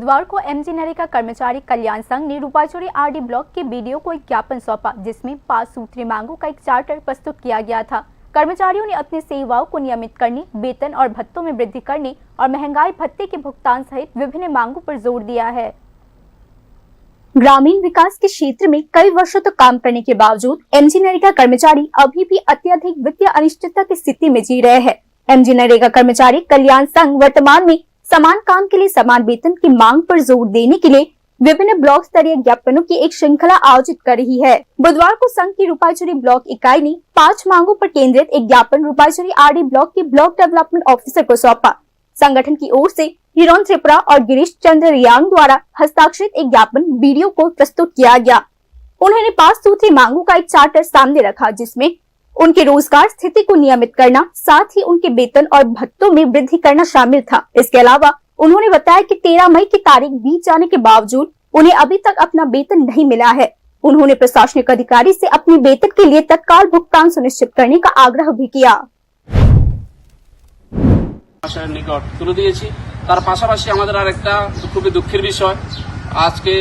बुधवार को एमजी नरेगा कर्मचारी कल्याण संघ ने रूपाचौरी आरडी ब्लॉक के बीडीओ को एक ज्ञापन सौंपा, जिसमें 5 सूत्रीय मांगों का एक चार्टर प्रस्तुत किया गया था। कर्मचारियों ने अपनी सेवाओं को नियमित करने, वेतन और भत्तों में वृद्धि करने और महंगाई भत्ते के भुगतान सहित विभिन्न मांगों पर जोर दिया है। ग्रामीण विकास के क्षेत्र में कई वर्षों तक काम करने के बावजूद एमजी नरेगा कर्मचारी अभी भी अत्यधिक वित्तीय अनिश्चितता की स्थिति में जी रहे हैं। एमजी नरेगा कर्मचारी कल्याण संघ वर्तमान में समान काम के लिए समान वेतन की मांग पर जोर देने के लिए विभिन्न ब्लॉक स्तरीय ज्ञापनों की एक श्रृंखला आयोजित कर रही है। बुधवार को संघ की रूपाचौरी ब्लॉक इकाई ने 5 मांगों पर केंद्रित एक ज्ञापन रूपाचौरी आरडी ब्लॉक के ब्लॉक डेवलपमेंट ऑफिसर को सौंपा। संगठन की ओर से हिरोन त्रिपुरा और गिरीश चंद्र रियांग द्वारा हस्ताक्षरित एक ज्ञापन वीडियो को प्रस्तुत किया गया। उन्होंने 5 सूत्री मांगों का एक चार्टर सामने रखा, जिसमें उनके रोजगार स्थिति को नियमित करना, साथ ही उनके वेतन और भत्तों में वृद्धि करना शामिल था। इसके अलावा उन्होंने बताया कि 13 मई की तारीख बीत जाने के बावजूद उन्हें अभी तक अपना वेतन नहीं मिला है। उन्होंने प्रशासनिक अधिकारी से अपने वेतन के लिए तत्काल भुगतान सुनिश्चित करने का आग्रह भी किया। নিকট তুলে দিয়েছি। তার পাশাপাশি আমাদের আরেকটা খুবই দুঃখের বিষয়, আজকে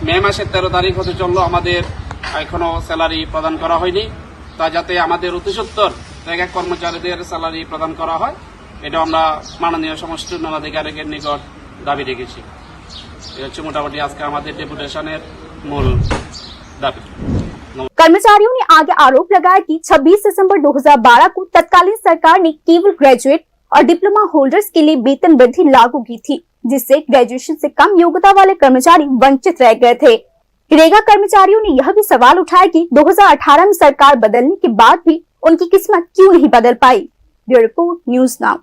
মে মাসের 13 তারিখ হতে চললো, আমাদের এখনো স্যালারি প্রদান করা হয়নি। তা যাতে আমাদের অতিসত্বর জায়গা কর্মচারীদের স্যালারি প্রদান করা হয়, এটা আমরা মাননীয় সমষ্টি উন্নয়ন আধিকারিকের নিকট দাবি রেখেছি। এটা হচ্ছে মোটামুটি আজকে আমাদের ডেপুটেশনের মূল দাবি। कर्मचारियों ने आगे आरोप लगाया कि 26 दिसंबर 2012 को तत्कालीन सरकार ने केवल ग्रेजुएट और डिप्लोमा होल्डर्स के लिए वेतन वृद्धि लागू की थी, जिससे ग्रेजुएशन से कम योग्यता वाले कर्मचारी वंचित रह गए थे। रेगा कर्मचारियों ने यह भी सवाल उठाया कि 2018 में सरकार बदलने के बाद भी उनकी किस्मत क्यों नहीं बदल पाई। Bureau report, news now.